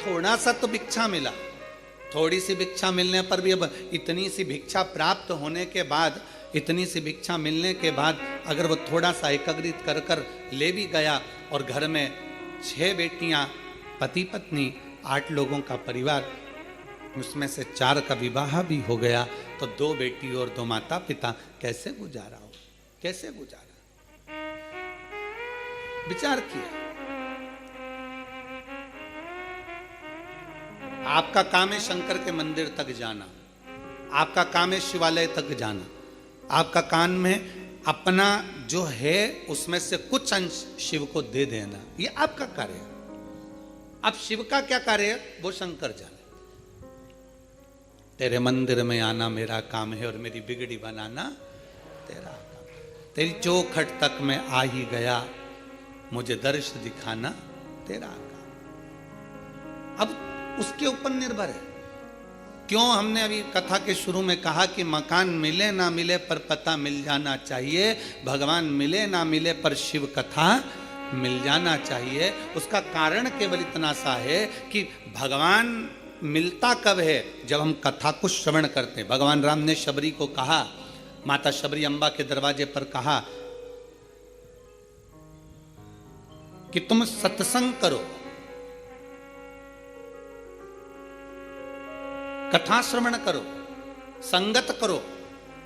थोड़ा सा तो भिक्षा मिला, थोड़ी सी भिक्षा मिलने पर भी अब इतनी सी भिक्षा प्राप्त होने के बाद, इतनी सी भिक्षा मिलने के बाद अगर वो थोड़ा सा एकत्रित कर कर ले भी गया और घर में 6 बेटियां, पति पत्नी, 8 लोगों का परिवार, उसमें से 4 का विवाह भी हो गया, तो 2 बेटी और 2 माता पिता, कैसे गुजारा हो, कैसे गुजारा? विचार किया। आपका काम है शंकर के मंदिर तक जाना, आपका काम है शिवालय तक जाना, आपका काम में अपना जो है उसमें से कुछ अंश शिव को दे देना, ये आपका कार्य है। अब शिव का क्या कार्य है वो शंकर जाने। तेरे मंदिर में आना मेरा काम है और मेरी बिगड़ी बनाना तेरा काम। तेरी चौखट तक मैं आ ही गया, मुझे दर्श दिखाना तेरा काम। अब उसके ऊपर निर्भर है। क्यों हमने अभी कथा के शुरू में कहा कि मकान मिले ना मिले पर पता मिल जाना चाहिए, भगवान मिले ना मिले पर शिव कथा मिल जाना चाहिए। उसका कारण केवल इतना सा है कि भगवान मिलता कब है, जब हम कथा को श्रवण करते हैं। भगवान राम ने शबरी को कहा, माता शबरी अम्बा के दरवाजे पर कहा कि तुम सत्संग करो, कथा श्रवण करो, संगत करो।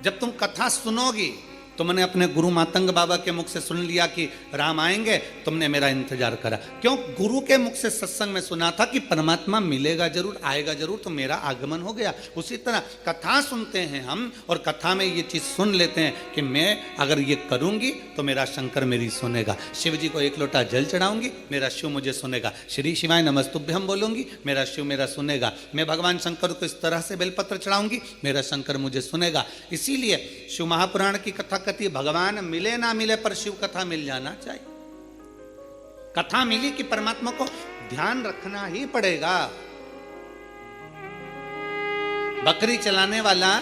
जब तुम कथा सुनोगी, तुमने अपने गुरु मातंग बाबा के मुख से सुन लिया कि राम आएंगे, तुमने मेरा इंतजार करा। क्यों? गुरु के मुख से सत्संग में सुना था कि परमात्मा मिलेगा जरूर, आएगा जरूर, तो मेरा आगमन हो गया। उसी तरह कथा सुनते हैं हम, और कथा में ये चीज सुन लेते हैं कि मैं अगर ये करूंगी तो मेरा शंकर मेरी सुनेगा। शिव जी को 1 लोटा जल चढ़ाऊंगी, मेरा शिव मुझे सुनेगा। श्री शिवाय नमस्तुभ्यम बोलूंगी, मेरा शिव मेरा सुनेगा। मैं भगवान शंकर को इस तरह से बेलपत्र चढ़ाऊंगी, मेरा शंकर मुझे सुनेगा। इसीलिए शिव महापुराण की कथा कहती, भगवान मिले ना मिले पर शिव कथा मिल जाना चाहिए। कथा मिली कि परमात्मा को ध्यान रखना ही पड़ेगा। बकरी चलाने वाला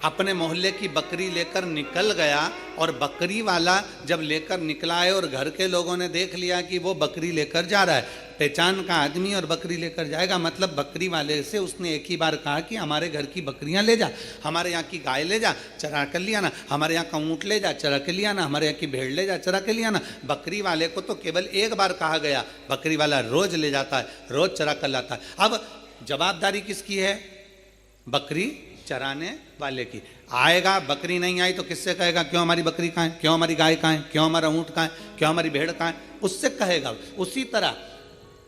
अपने मोहल्ले की बकरी लेकर निकल गया, और बकरी वाला जब लेकर निकला है और घर के लोगों ने देख लिया कि वो बकरी लेकर जा रहा है, पहचान का आदमी और बकरी लेकर जाएगा, मतलब बकरी वाले से उसने एक ही बार कहा कि हमारे घर की बकरियां ले जा, हमारे यहाँ की गाय ले जा, चरा कर लिया ना, हमारे यहाँ का ऊँट ले जा, चरा के लिया ना, हमारे यहाँ की भेड़ ले जा, चरा के लिया ना। बकरी वाले को तो केवल एक बार कहा गया, बकरी वाला रोज ले जाता है, रोज चरा कर लाता है। अब जवाबदारी किसकी है? बकरी चराने वाले की। आएगा, बकरी नहीं आई तो किससे कहेगा क्यों हमारी बकरी कहाँ है, क्यों हमारी गाय कहाँ है, क्यों हमारा ऊँट कहाँ है, क्यों हमारी भेड़ कहाँ है, उससे कहेगा। उसी तरह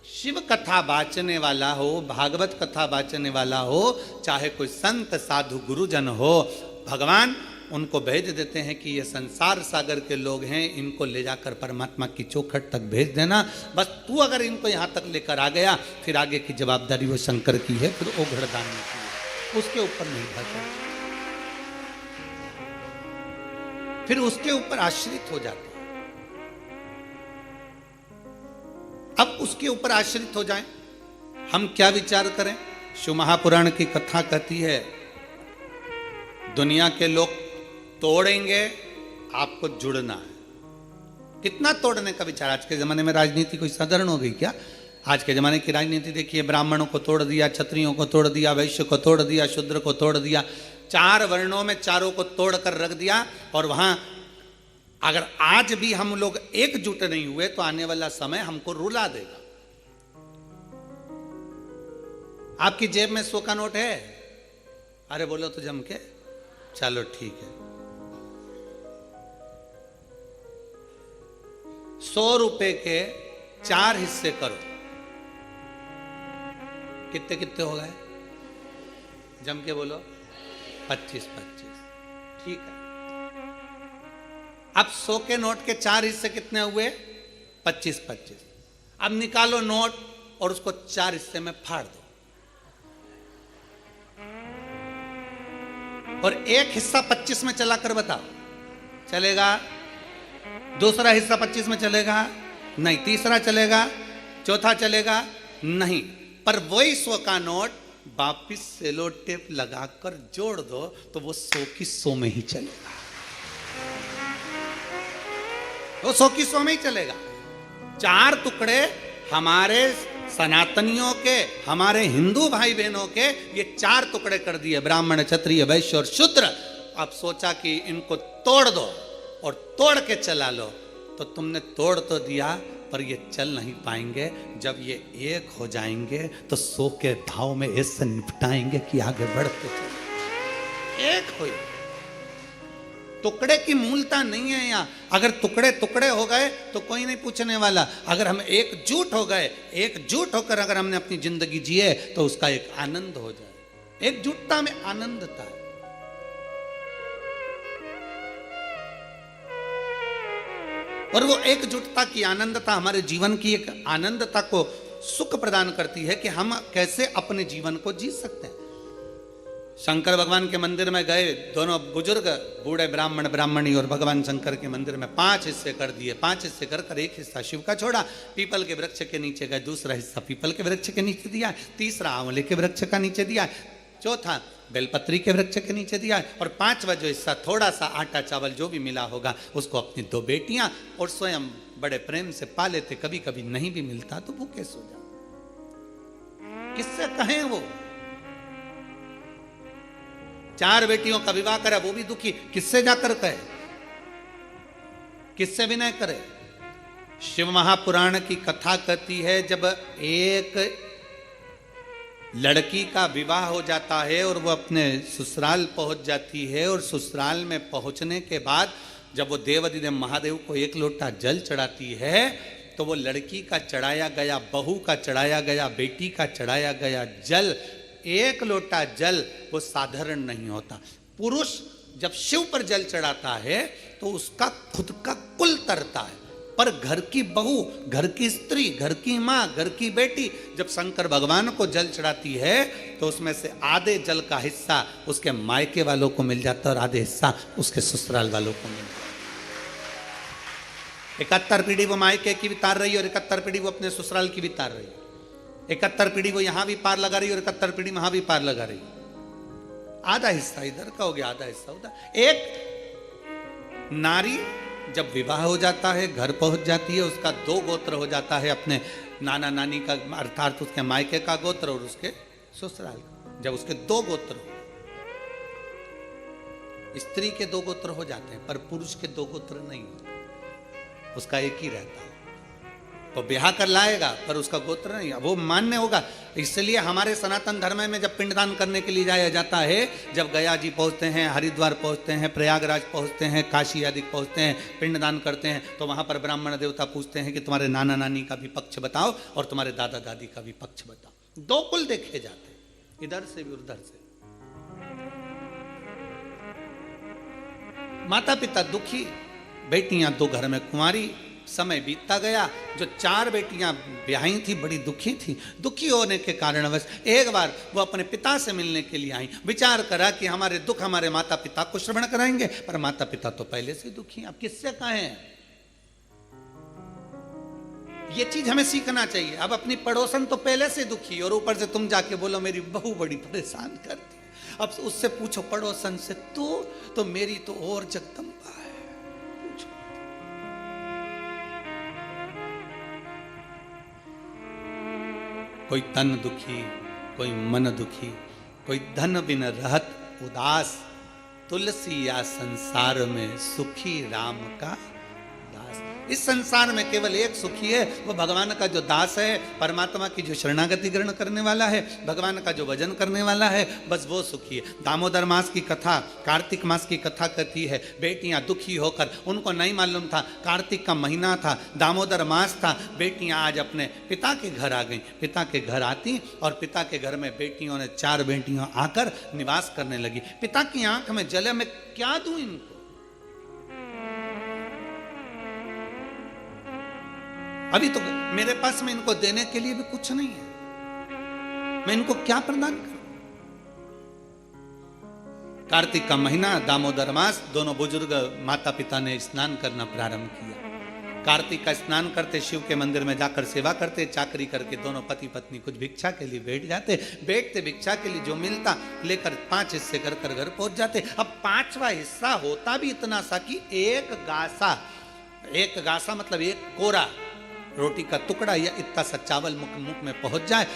शिव कथा बाचने वाला हो, भागवत कथा बाचने वाला हो, चाहे कोई संत साधु गुरुजन हो, भगवान उनको भेज देते हैं कि ये संसार सागर के लोग हैं, इनको ले जाकर परमात्मा की चौखट तक भेज देना। बस तू अगर इनको यहाँ तक लेकर आ गया, फिर आगे की जवाबदारी वो शंकर की है, फिर ओघड़दानी की है, उसके ऊपर निर्भर करता, फिर उसके ऊपर आश्रित हो जाते हैं। अब उसके ऊपर आश्रित हो जाएं, हम क्या विचार करें? शिव महापुराण की कथा कहती है, दुनिया के लोग तोड़ेंगे, आपको जुड़ना है। कितना तोड़ने का विचार? आज के जमाने में राजनीति कोई साधारण हो गई क्या? आज के जमाने की राजनीति देखिए, ब्राह्मणों को तोड़ दिया, क्षत्रियों को तोड़ दिया, वैश्य को तोड़ दिया, शूद्र को तोड़ दिया, 4 वर्णों में चारों को तोड़ कर रख दिया। और वहां अगर आज भी हम लोग एकजुट नहीं हुए तो आने वाला समय हमको रुला देगा। आपकी जेब में 100 का नोट है? अरे बोलो तो जम के, चलो ठीक है। 100 रुपए के 4 हिस्से करो, कितने कितने हो गए? जम के बोलो, 25-25। ठीक है। अब 100 के नोट के 4 हिस्से कितने हुए? 25-25। अब निकालो नोट और उसको 4 हिस्से में फाड़ दो, और एक हिस्सा 25 में चला कर बताओ, चलेगा? दूसरा हिस्सा 25 में चलेगा? नहीं। तीसरा चलेगा? चौथा चलेगा? नहीं। पर वही 100 का नोट वापिस सेलो टेप लगाकर जोड़ दो तो वो 100 की 100 में ही चलेगा, वो 100 की 100 में ही चलेगा। 4 टुकड़े हमारे सनातनियों के, हमारे हिंदू भाई बहनों के ये 4 टुकड़े कर दिए, ब्राह्मण, क्षत्रिय, वैश्य और शूद्र। अब सोचा कि इनको तोड़ दो और तोड़ के चला लो। तो तुमने तोड़ तो दिया, पर ये चल नहीं पाएंगे। जब ये एक हो जाएंगे तो 100 के भाव में ऐसे निपटाएंगे कि आगे बढ़ते चले। एक हो, टुकड़े की मूलता नहीं है यहाँ। अगर टुकड़े टुकड़े हो गए तो कोई नहीं पूछने वाला। अगर हम एकजुट हो गए, एकजुट होकर अगर हमने अपनी जिंदगी जिए तो उसका एक आनंद हो जाए। एकजुटता में आनंद था। और वो एकजुटता की आनंदता हमारे जीवन की एक आनंदता को सुख प्रदान करती है कि हम कैसे अपने जीवन को जी सकते हैं। शंकर भगवान के मंदिर में गए दोनों बुजुर्ग, बूढ़े ब्राह्मण ब्राह्मणी, और भगवान शंकर के मंदिर में 5 हिस्से कर दिए। 5 हिस्से कर एक हिस्सा शिव का छोड़ा, पीपल के वृक्ष के नीचे गए, दूसरा हिस्सा पीपल के वृक्ष के नीचे दिया, तीसरा आंवले के वृक्ष का नीचे दिया, चौथा बेलपत्री के वृक्ष के नीचे दिया, और 5वां जो हिस्सा थोड़ा सा आटा चावल जो भी मिला होगा उसको अपनी 2 बेटियां और स्वयं बड़े प्रेम से पा लेते। कभी कभी नहीं भी मिलता तो भूखे सो जाओ। किससे कहें वो 4 बेटियों का विवाह करा, वो भी दुखी, किससे जाकर कहे, किससे विनय करे। शिव महापुराण की कथा कहती है जब एक लड़की का विवाह हो जाता है और वो अपने ससुराल पहुंच जाती है, और ससुराल में पहुंचने के बाद जब वो देवाधिदेव महादेव को 1 लोटा जल चढ़ाती है तो वो लड़की का चढ़ाया गया, बहू का चढ़ाया गया, बेटी का चढ़ाया गया जल, 1 लोटा जल वो साधारण नहीं होता। पुरुष जब शिव पर जल चढ़ाता है तो उसका खुद का कुल तरता है, पर घर की बहू, घर की स्त्री, घर की माँ, घर की बेटी जब शंकर भगवान को जल चढ़ाती है तो उसमें से आधे जल का हिस्सा उसके मायके वालों को मिल जाता है और आधे हिस्सा उसके ससुराल वालों को मिल जाता है। 71 पीढ़ी वो मायके की भी तार रही है और 71 पीढ़ी वो अपने ससुराल की भी तार रही है। 71 पीढ़ी वो यहां भी पार लगा रही है और 71 पीढ़ी वहां भी पार लगा रही है। आधा हिस्सा इधर का हो गया, आधा हिस्सा उधर। एक नारी जब विवाह हो जाता है, घर पहुंच जाती है, उसका 2 गोत्र हो जाता है, अपने नाना नानी का अर्थात उसके मायके का गोत्र और उसके ससुराल का। जब उसके 2 गोत्र हो, स्त्री के 2 गोत्र हो जाते हैं पर पुरुष के 2 गोत्र नहीं होते, उसका एक ही रहता है। तो ब्याह कर लाएगा पर उसका गोत्र नहीं, वो मान्य होगा। इसलिए हमारे सनातन धर्म में जब पिंडदान करने के लिए जाया जाता है, जब गया जी पहुंचते हैं, हरिद्वार पहुंचते हैं, प्रयागराज पहुंचते हैं, काशी आदि पहुंचते हैं, पिंडदान करते हैं, तो वहां पर ब्राह्मण देवता पूछते हैं कि तुम्हारे नाना नानी का भी पक्ष बताओ और तुम्हारे दादा दादी का भी पक्ष बताओ। 2 कुल देखे जाते हैं, इधर से भी उधर से। माता पिता दुखी, बेटियां 2 घर में कुंवारी। समय बीतता गया, जो 4 बेटियां ब्याही थी बड़ी दुखी थी। दुखी होने के कारणवश एक बार वो अपने पिता से मिलने के लिए आई। विचार करा कि हमारे दुख हमारे माता पिता को श्रवण कराएंगे, पर माता पिता तो पहले से दुखी हैं, अब किससे कहें। ये चीज हमें सीखना चाहिए। अब अपनी पड़ोसन तो पहले से दुखी और ऊपर से तुम जाके बोलो मेरी बहू बड़ी परेशान करती। अब उससे पूछो पड़ोसन से, तो मेरी तो और जगदम्बा है। कोई तन दुखी, कोई मन दुखी, कोई धन बिन रहत उदास, तुलसी या संसार में सुखी राम का दास। इस संसार में केवल एक सुखी है, वो भगवान का जो दास है, परमात्मा की जो शरणागति ग्रहण करने वाला है, भगवान का जो भजन करने वाला है, बस वो सुखी है। दामोदर मास की कथा, कार्तिक मास की कथा कहती है, बेटियां दुखी होकर, उनको नहीं मालूम था कार्तिक का महीना था, दामोदर मास था, बेटियां आज अपने पिता के घर आ गई। पिता के घर आती और पिता के घर में बेटियों ने 4 बेटियां आकर निवास करने लगी। पिता की आंख में जले, मैं क्या दूं इनको। अभी तो मेरे पास में इनको देने के लिए भी कुछ नहीं है, मैं इनको क्या प्रदान करूं। कार्तिक का महीना, दामोदर मास, दोनों बुजुर्ग माता पिता ने स्नान करना प्रारंभ किया। कार्तिक का स्नान करते, शिव के मंदिर में जाकर सेवा करते, चाकरी करके दोनों पति पत्नी कुछ भिक्षा के लिए बैठ जाते। बैठते भिक्षा के लिए जो मिलता लेकर 5 हिस्से कर घर पहुंच जाते। अब 5वां हिस्सा होता भी इतना सा कि एक गासा मतलब एक कोरा, रोटी का टुकड़ा या इतना सा चावल मुख मुख में पहुंच जाए,